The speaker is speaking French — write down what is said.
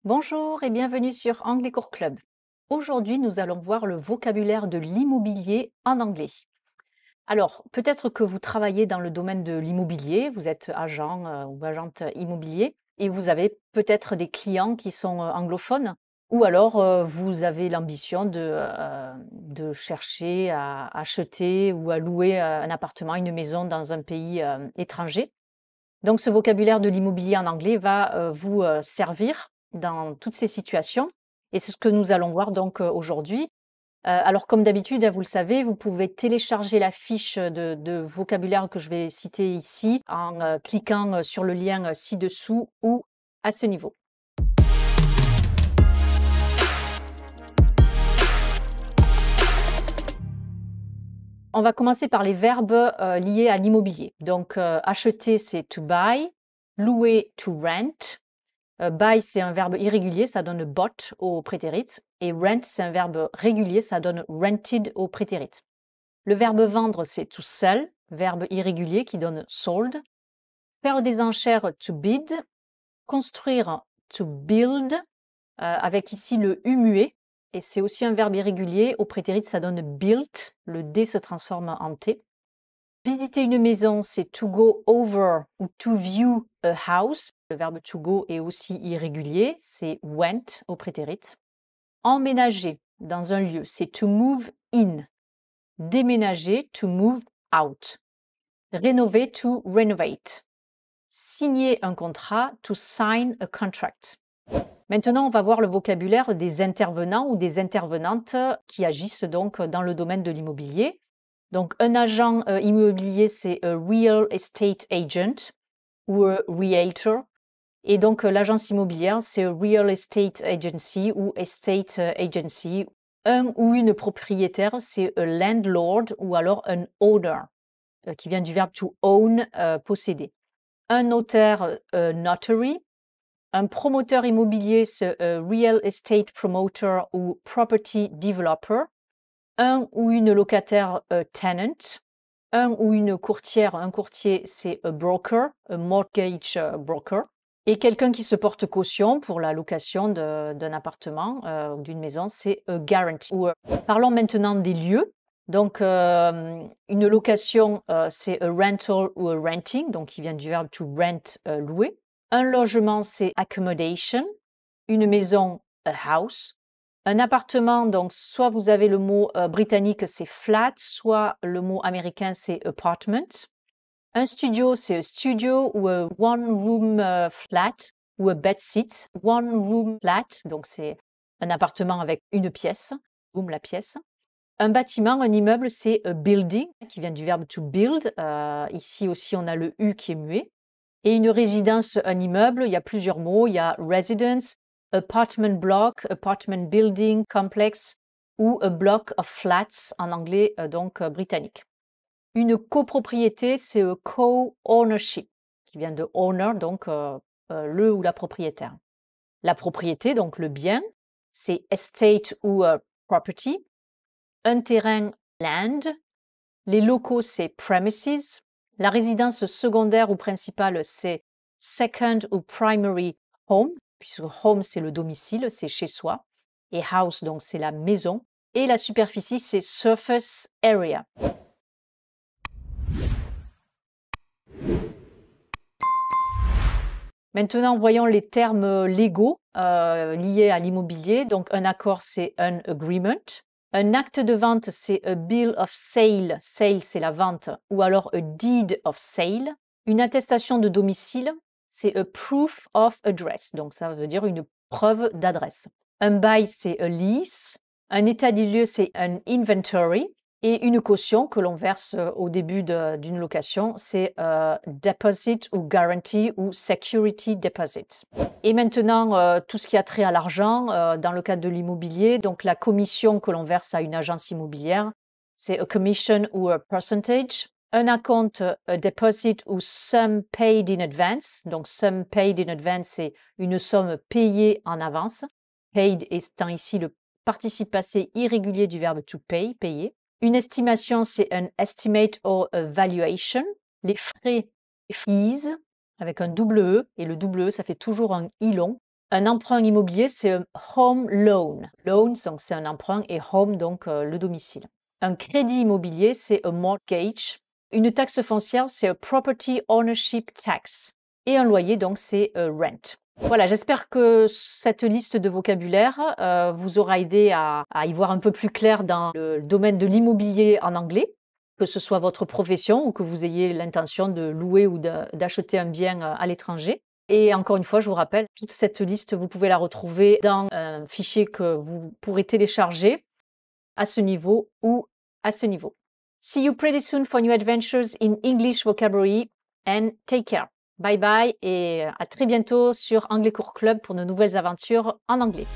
Bonjour et bienvenue sur Anglais Cours Club. Aujourd'hui, nous allons voir le vocabulaire de l'immobilier en anglais. Alors, peut-être que vous travaillez dans le domaine de l'immobilier, vous êtes agent ou agente immobilier et vous avez peut-être des clients qui sont anglophones ou alors vous avez l'ambition de chercher à acheter ou à louer un appartement, une maison dans un pays étranger. Donc, ce vocabulaire de l'immobilier en anglais va vous servir dans toutes ces situations. Et c'est ce que nous allons voir donc aujourd'hui. Alors, comme d'habitude, hein, vous le savez, vous pouvez télécharger la fiche de vocabulaire que je vais citer ici en cliquant sur le lien ci-dessous ou à ce niveau. On va commencer par les verbes liés à l'immobilier. Donc, acheter, c'est to buy, louer, to rent. Buy, c'est un verbe irrégulier, ça donne bought au prétérit. Et rent, c'est un verbe régulier, ça donne rented au prétérit. Le verbe vendre, c'est to sell, verbe irrégulier qui donne sold. Faire des enchères, to bid. Construire, to build, avec ici le U muet. Et c'est aussi un verbe irrégulier. Au prétérit, ça donne built. Le D se transforme en T. Visiter une maison, c'est to go over ou to view a house. Le verbe to go est aussi irrégulier, c'est went au prétérit. Emménager dans un lieu, c'est to move in. Déménager, to move out. Rénover, to renovate. Signer un contrat, to sign a contract. Maintenant, on va voir le vocabulaire des intervenants ou des intervenantes qui agissent donc dans le domaine de l'immobilier. Donc, un agent immobilier, c'est a real estate agent ou a realtor. Et donc, l'agence immobilière, c'est a real estate agency ou estate agency. Un ou une propriétaire, c'est a landlord ou alors un owner, qui vient du verbe to own, posséder. Un notaire, notary. Un promoteur immobilier, c'est real estate promoter ou property developer. Un ou une locataire, tenant. Un ou une courtière, un courtier, c'est a broker, a mortgage broker. Et quelqu'un qui se porte caution pour la location d'un appartement, d'une maison, c'est a guarantee. Parlons maintenant des lieux. Donc, une location, c'est a rental ou a renting, donc qui vient du verbe to rent, louer. Un logement, c'est accommodation. Une maison, a house. Un appartement, donc soit vous avez le mot britannique, c'est flat, soit le mot américain, c'est apartment. Un studio, c'est a studio ou a one-room flat ou a bedsit. One-room flat, donc c'est un appartement avec une pièce, room la pièce. Un bâtiment, un immeuble, c'est a building, qui vient du verbe to build. Ici aussi, on a le U qui est muet. Et une résidence, un immeuble, il y a plusieurs mots. Il y a residence, apartment block, apartment building, complex ou a block of flats en anglais donc britannique. Une copropriété, c'est a co-ownership, qui vient de owner, donc le ou la propriétaire. La propriété, donc le bien, c'est estate ou property. Un terrain, land. Les locaux, c'est premises. La résidence secondaire ou principale, c'est second ou primary home, puisque home, c'est le domicile, c'est chez soi. Et house, donc c'est la maison. Et la superficie, c'est surface area. Maintenant, voyons les termes légaux liés à l'immobilier. Donc, un accord, c'est un agreement. Un acte de vente, c'est a bill of sale. Sale, c'est la vente. Ou alors a deed of sale. Une attestation de domicile, c'est a proof of address. Donc, ça veut dire une preuve d'adresse. Un bail, c'est a lease. Un état des lieux, c'est un inventory. Et une caution que l'on verse au début d'une location, c'est deposit ou guarantee ou security deposit. Et maintenant, tout ce qui a trait à l'argent, dans le cadre de l'immobilier, donc la commission que l'on verse à une agence immobilière, c'est a commission ou a percentage. Un acompte, a deposit ou sum paid in advance. Donc, sum paid in advance, c'est une somme payée en avance. Paid étant ici le participe passé irrégulier du verbe to pay, payer. Une estimation, c'est un estimate or a valuation. Les frais, fees, avec un double E, et le double E, ça fait toujours un I long. Un emprunt immobilier, c'est un home loan. Loan, donc c'est un emprunt et home, donc le domicile. Un crédit immobilier, c'est un mortgage. Une taxe foncière, c'est un property ownership tax. Et un loyer, donc c'est rent. Voilà, j'espère que cette liste de vocabulaire vous aura aidé à y voir un peu plus clair dans le domaine de l'immobilier en anglais, que ce soit votre profession ou que vous ayez l'intention de louer ou d'acheter un bien à l'étranger. Et encore une fois, je vous rappelle, toute cette liste, vous pouvez la retrouver dans un fichier que vous pourrez télécharger à ce niveau ou à ce niveau. See you pretty soon for new adventures in English vocabulary and take care. Bye bye et à très bientôt sur Anglais Cours Club pour de nouvelles aventures en anglais.